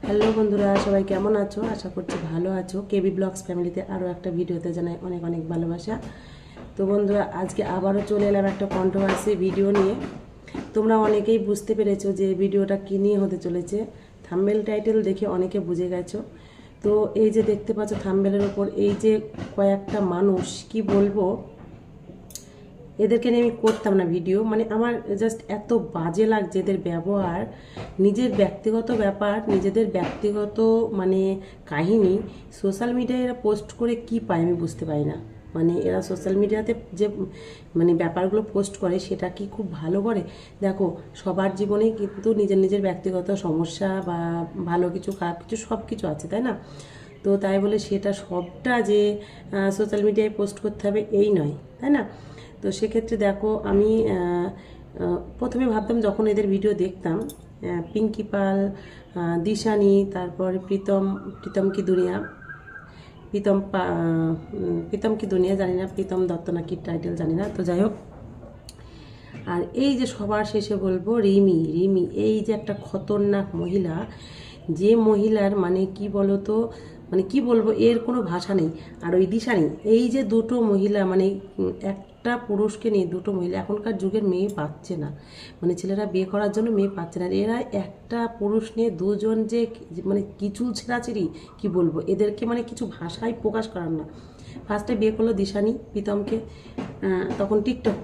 Hello বন্ধুরা, সবাই কেমন আছো? আশা করছি ভালো আছো। কেবি ব্লগস ফ্যামিলিতে আরও একটা ভিডিওতে জানাই অনেক অনেক ভালোবাসা। তো বন্ধুরা, আজকে আবারও চলে এলাম একটা কন্ট্রোভার্সি ভিডিও নিয়ে। তোমরা অনেকেই বুঝতে পেরেছো যে ভিডিওটা কী নিয়ে হতে চলেছে। থাম্বনেল টাইটেল দেখে অনেকে বুঝে গেছো। তো এই যে দেখতে পাচ্ছ থাম্বনেলের ওপর এই যে কয়েকটা মানুষ, কি বলবো, এদেরকে নিয়ে আমি করতাম না ভিডিও। মানে আমার জাস্ট এত বাজে লাগছে এদের ব্যবহার। নিজের ব্যক্তিগত ব্যাপার, নিজেদের ব্যক্তিগত মানে কাহিনী সোশ্যাল মিডিয়ায় এরা পোস্ট করে কি পায় আমি বুঝতে পারি না। মানে এরা সোশ্যাল মিডিয়াতে যে মানে ব্যাপারগুলো পোস্ট করে সেটা কি খুব ভালো করে? দেখো, সবার জীবনেই কিন্তু নিজের নিজের ব্যক্তিগত সমস্যা বা ভালো কিছু খারাপ কিছু সব কিছু আছে, তাই না? তো তাই বলে সেটা সবটা যে সোশ্যাল মিডিয়ায় পোস্ট করতে হবে এই নয়, তাই না? তো সেক্ষেত্রে দেখো, আমি প্রথমে ভাবতাম যখন এদের ভিডিও দেখতাম, পিঙ্কি পাল, দিশানি, তারপরে প্রীতম, প্রীতম কি দুনিয়া, প্রীতম কি দুনিয়া জানি না, প্রীতম দত্ত না কি টাইটেল জানি না, তো যাই হোক। আর এই যে সবার শেষে বলবো রিমি, রিমি এই যে একটা খতরনাক মহিলা, যে মহিলার মানে কি বলতো, মানে কি বলবো, এর কোনো ভাষা নেই। আর ওই দিশানি, এই যে দুটো মহিলা মানে একটা পুরুষকে নিয়ে দুটো মহিলা, এখনকার যুগের মেয়ে পাচ্ছে না, মানে ছেলেরা বিয়ে করার জন্য মেয়ে পাচ্ছে না। আর এরা একটা পুরুষ নিয়ে দুজন যে মানে কিছু ছেঁড়াছিড়ি, কি বলবো এদেরকে, মানে কিছু ভাষায় প্রকাশ করার না। ফার্স্টে বিয়ে করলো দিশানি প্রীতমকে, তখন টিকটক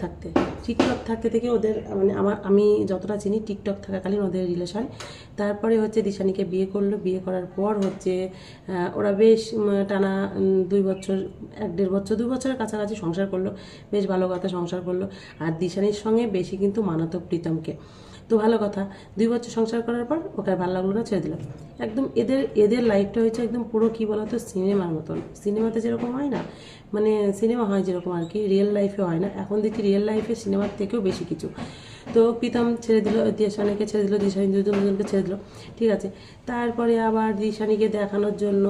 থাকতে থেকে ওদের মানে আমি যতটা চিনি টিকটক থাকাকালীন ওদের রিলেশন। তারপরে হচ্ছে দিশানিকে বিয়ে করলো, বিয়ে করার পর হচ্ছে ওরা বেশ টানা 2 বছর, 1-1.5 বছর, 2 বছরের কাছাকাছি সংসার করলো। বেশ ভালো কথা, সংসার করলো। আর দিশানির সঙ্গে বেশি কিন্তু মানাতো প্রীতমকে। তো ভালো কথা, 2 বছর সংসার করার পর ওকে আর ভালো লাগলো না, ছেড়ে দিলাম। একদম এদের এদের লাইফটা হয়েছে একদম পুরো কী বলতো, সিনেমার মতন। সিনেমাতে যেরকম হয় না, মানে সিনেমা হয় যেরকম আর কি, রিয়েল লাইফে হয় না। এখন দেখি রিয়েল লাইফে সিনেমার থেকেও বেশি কিছু। তো প্রীতম ছেড়ে দিল, দিশানিকে ছেড়ে দিল, দিশানি দুজনকে ছেড়ে দিল, ঠিক আছে। তারপরে আবার দিশানিকে দেখানোর জন্য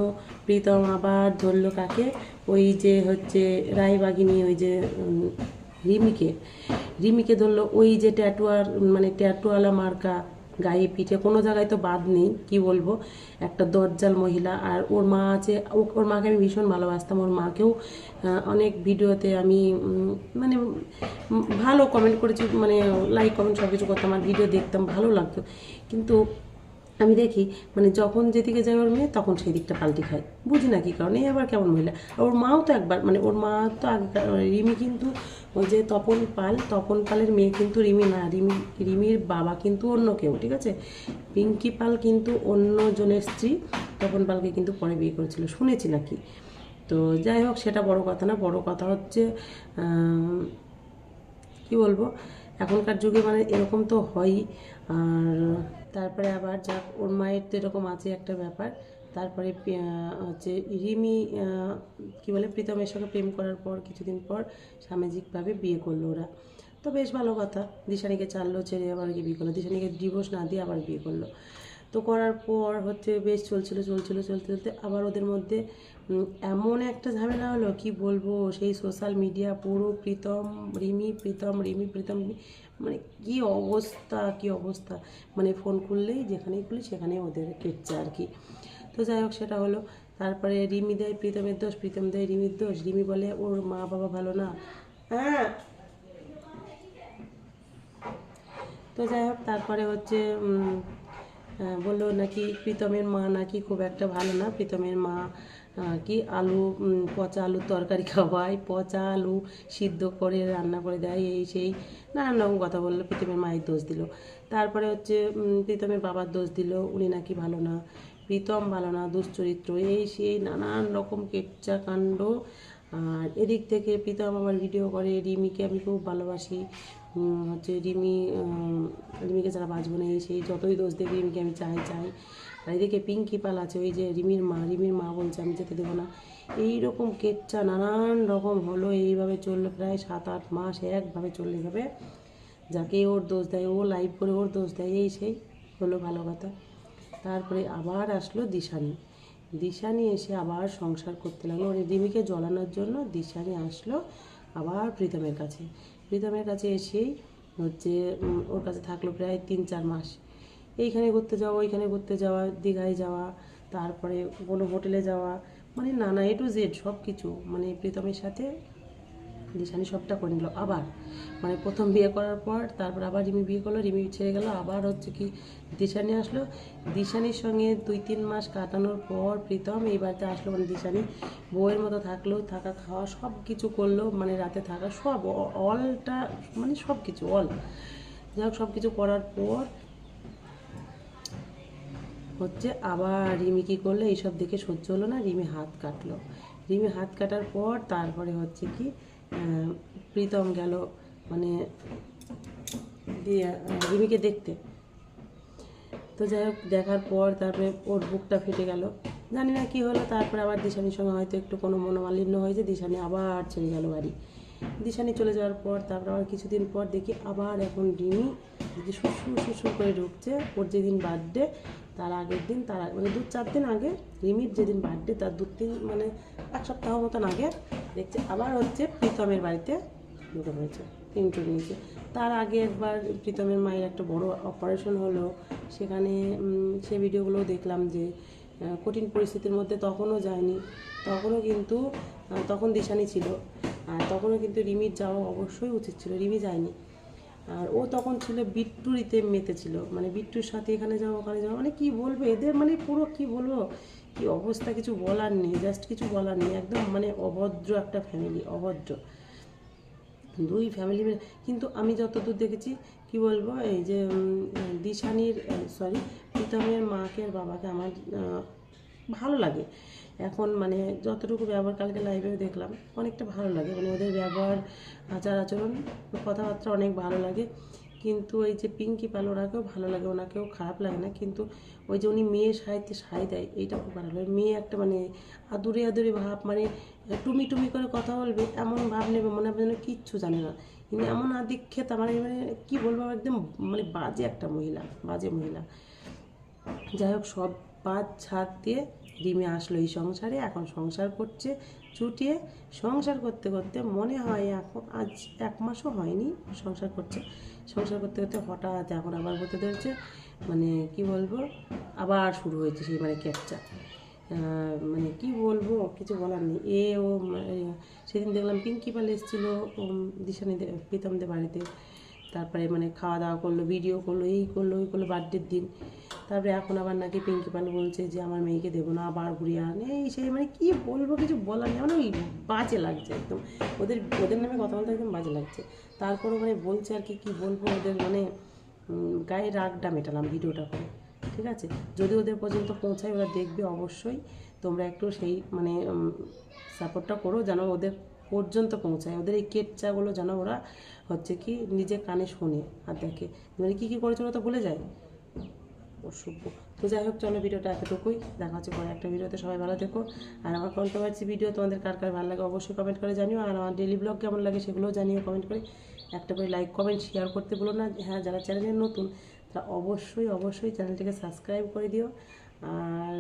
প্রীতম আবার ধরলো কাকে, ওই যে হচ্ছে রায়বাগিনী, ওই যে রিমিকে, রিমিকে ধরলো। ওই যে ট্যাটুয়ার মানে ট্যাটুয়ালা মার্কা গায়ে পিঠে, কোনো জায়গায় তো বাদ নেই, কি বলবো, একটা দজ্জাল মহিলা। আর ওর মা আছে, ওর মাকে আমি ভীষণ ভালোবাসতাম। ওর মাকেও অনেক ভিডিওতে আমি মানে ভালো কমেন্ট করেছি, মানে লাইক কমেন্ট সব কিছু করতাম, আর ভিডিও দেখতাম, ভালো লাগতো। কিন্তু আমি দেখি মানে যখন যেদিকে যায় ওর মেয়ে, তখন সেই দিকটা পাল্টি খায়, বুঝি না কী কারণে। এই আবার কেমন মহিলা। ওর মাও তো একবার মানে ওর মা তো রিমি কিন্তু ওই যে তপন পালের মেয়ে কিন্তু রিমি না, রিমির বাবা কিন্তু অন্য কেউ, ঠিক আছে। পিঙ্কি পাল কিন্তু অন্য জনের স্ত্রী, তপন পালকে কিন্তু পরে বিয়ে করেছিল শুনেছি নাকি। তো যাই হোক, সেটা বড় কথা না, বড় কথা হচ্ছে কি বলবো, এখনকার যুগে মানে এরকম তো হয়ই। আর তারপরে আবার যাক, ওর মায়ের তো এরকম আছে একটা ব্যাপার। তারপরে হচ্ছে রিমি কি বলে, প্রীতমের সঙ্গে প্রেম করার পর কিছুদিন পর সামাজিকভাবে বিয়ে করলো ওরা। তো বেশ ভালো কথা, দিশানিকে ছাড়লো, ছেড়ে আবার বিয়ে করলো, দিশানিকে ডিভোর্স না দিয়ে আবার বিয়ে করলো। তো করার পর হচ্ছে বেশ চলতে আবার ওদের মধ্যে এমন একটা ঝামেলা হলো, কি বলবো, সেই সোশ্যাল মিডিয়া পুরো প্রীতম মানে কি অবস্থা, মানে ফোন খুললেই যেখানেই খুলি সেখানেই ওদের কেটছে আর কি। তো যাই হোক, সেটা হলো। তারপরে রিমি দেয় প্রীতমের দোষ, প্রীতম দেয় রিমির দোষ। রিমি বলে ওর মা বাবা ভালো না। হ্যাঁ, তো যাই হোক, তারপরে হচ্ছে বললো নাকি প্রীতমের মা নাকি খুব একটা ভালো না। প্রীতমের মা কি পচা আলুর তরকারি খাওয়ায়, পচা আলু সিদ্ধ করে রান্না করে দেয়, এই সেই নানান রকম কথা বললো। প্রীতমের মায়ের দোষ দিল। তারপরে হচ্ছে প্রীতমের বাবার দোষ দিল, উনি নাকি ভালো না, প্রীতম ভালো না, দুশ্চরিত্র, এই সেই নানান রকম কেচ্চা কাণ্ড। আর এদিক থেকে প্রীতম আমার ভিডিও করে, রিমিকে আমি খুব ভালোবাসি, হচ্ছে রিমিকে ছাড়া বাঁচবো না, এই সেই যতই দোষ দেখি রিমিকে আমি চাই। আর এদিকে পিঙ্কি পাল আছে, ওই যে রিমির মা বলছে আমি যেতে দেবো না। এইরকম কেচ্চা নানান রকম হলো, এইভাবে চললো প্রায় 7-8 মাস একভাবে চলে যাবে। যাকে ওর দোষ দেয়, ও লাইভ করে ওর দোষ দেয়, এই সেই হলো, ভালো কথা। তারপরে আবার আসলো দিশানি এসে আবার সংসার করতে লাগলো, মানে রিমিকে জ্বলানোর জন্য দিশানি আসলো আবার প্রীতমের কাছে এসেই হচ্ছে ওর কাছে থাকলো প্রায় 3-4 মাস। এইখানে ঘুরতে যাওয়া, ওইখানে ঘুরতে যাওয়া, দীঘায় যাওয়া, তারপরে কোনো হোটেলে যাওয়া, মানে নানা A to Z সব কিছু, মানে প্রীতমের সাথে দিশানি সবটা করে নিল। আবার মানে প্রথম বিয়ে করার পর তারপর আবার রিমি বিয়ে করলো, রিমি ছেড়ে গেল, আবার হচ্ছে কি দিশানি আসলো। দিশানির সঙ্গে 2-3 মাস কাটানোর পর প্রীতম এই বাড়িতে আসলো, মানে দিশানি বউয়ের মতো থাকলো, থাকা খাওয়া সব কিছু করলো, মানে রাতে থাকা সব অলটা, মানে সব কিছু অল, যাই হোক সব কিছু করার পর হচ্ছে আবার রিমি কী করলো, এইসব দেখে সহ্য হলো না, রিমি হাত কাটলো। রিমি হাত কাটার পর তারপরে হচ্ছে কি প্রীতম গেল মানে দিয়ে রিমিকে দেখতে। তো যাই হোক দেখার পর তারপরে ওর বুকটা ফেটে গেল, জানি না কী হলো। তারপরে আবার দিশানির সঙ্গে হয়তো একটু কোনো মনোমালিন্য হয়েছে, দিশানি আবার ছেড়ে গেল বাড়ি। দিশানি চলে যাওয়ার পর তারপর আবার কিছুদিন পর দেখি আবার এখন রিমি যদি শ্বশুর করে ঢুকছে। ওর যেদিন বার্থডে তার আগের দিন, তার মানে 2-4 দিন আগে, রিমির যেদিন বার্থডে তার 2-3 মানে 1 সপ্তাহ মতন আগে দেখছে আবার হচ্ছে প্রীতমের বাড়িতে ঢুকে পড়েছে, ইন্ট্রো নিয়েছে। তার আগে একবার প্রীতমের মায়ের একটা বড় অপারেশন হলো, সেখানে সে ভিডিওগুলো দেখলাম যে কঠিন পরিস্থিতির মধ্যে তখনও যায়নি, তখনও কিন্তু তখন দিশানি ছিল, আর তখনও কিন্তু রিমির যাওয়া অবশ্যই উচিত ছিল, রিমি যায়নি। আর ও তখন ছিল বিট্টুরিতে মেতে ছিল, মানে বিট্টুর সাথে এখানে যাওয়া ওখানে যাওয়া, মানে কি বলবো এদের, মানে পুরো কি বলবো, কি অবস্থা, কিছু বলার নেই, জাস্ট কিছু বলার নেই, একদম মানে অভদ্র একটা ফ্যামিলি, অভদ্র দুই ফ্যামিলি মিলে। কিন্তু আমি যতদূর দেখেছি কি বলবো, এই যে দিশানির সরি প্রীতমের মাকে আর বাবাকে আমার ভালো লাগে এখন, মানে যতটুকু ব্যবহার, কালকে লাইভেও দেখলাম অনেকটা ভালো লাগে, মানে ওদের ব্যবহার, আচার আচরণ, কথাবার্তা অনেক ভালো লাগে। কিন্তু ওই যে পিঙ্কি পাল ওনাকেও ভালো লাগে, ওনাকেও খারাপ লাগে না, কিন্তু ওই যে উনি মেয়ে সাহিত্যে সাই দেয়, এইটা খুব ভালো লাগে। মেয়ে একটা মানে আদুরে আদুরে ভাব, মানে টুমি টুমি করে কথা বলবে, এমন ভাব নেবে মনে হবে যেন কিচ্ছু জানে না, কিন্তু এমন আদিক্ষেত, আমার মানে কী বলবো, একদম মানে বাজে একটা মহিলা, বাজে মহিলা। যাই হোক সব বাদ ছাদ দিয়ে রিমি আসলো এই সংসারে, এখন সংসার করছে চুটিয়ে। সংসার করতে করতে মনে হয় এখন আজ 1 মাসও হয়নি সংসার করছে, সংসার করতে করতে হঠাৎ এখন আবার হতে ধরছে, মানে কি বলবো, আবার শুরু হয়েছে সেই মানে ক্যাপচা, মানে কি বলবো, কিছু বলার নেই। ও সেদিন দেখলাম পিঙ্কি পাল এসেছিলো দিশানিদের প্রীতমদের বাড়িতে, তারপরে মানে খাওয়া দাওয়া করলো, ভিডিও করলো, এই করলো ওই করলো বার্থডের দিন। তারপরে এখন আবার নাকি পিঙ্কি পাল বলছে যে আমার মেয়েকে দেবো না, আবার ঘুরিয়ে আনে, এই সেই, মানে কী বলবো, কিছু বলার নেই, মানে ওই বাজে লাগছে একদম, ওদের নামে কথা বলতে একদম বাজে লাগছে। তারপরে মানে বলছে আর কি, কী বলবো, ওদের মানে গায়ে রাগটা মেটালাম ভিডিওটা করে, ঠিক আছে। যদি ওদের পর্যন্ত পৌঁছায়, ওরা দেখবে অবশ্যই, তোমরা একটু সেই মানে সাপোর্টটা করো যেন ওদের পর্যন্ত পৌঁছায়, ওদের এই কেচ্চাগুলো যেন ওরা হচ্ছে কি নিজে কানে শোনে আর দেখে, মানে কী কী করেছে ওরা তো ভুলে যায়, অসভ্য। তো যাই হোক চলো, ভিডিওটা এতটুকুই, দেখা হচ্ছে পরে একটা ভিডিওতে, সবাই ভালো থেকো। আর আমার কন্ট্রোভার্সি ভিডিও তোমাদের কার কার ভালো লাগে অবশ্যই কমেন্ট করে জানিও, আর আমার ডেলি ব্লগ কেমন লাগে সেগুলোও জানিও কমেন্ট করে, একটা করে লাইক কমেন্ট শেয়ার করতে বলো না। হ্যাঁ, যারা চ্যানেলে নতুন তারা অবশ্যই অবশ্যই চ্যানেলটিকে সাবস্ক্রাইব করে দিও। আর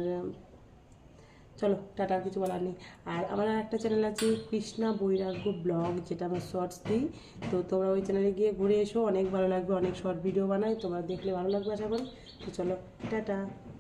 চলো টাটা, কিছু বলার নেই। আর আমার একটা চ্যানেল আছে কৃষ্ণা বৈরাগ্য ব্লগ, যেটা আমার শর্টস দিই, তো তোমরা ওই চ্যানেলে গিয়ে ঘুরে এসো, অনেক ভালো লাগবে, অনেক শর্ট ভিডিও বানাই, তোমরা দেখলে ভালো লাগবে আশা করি। তো চলো টাটা।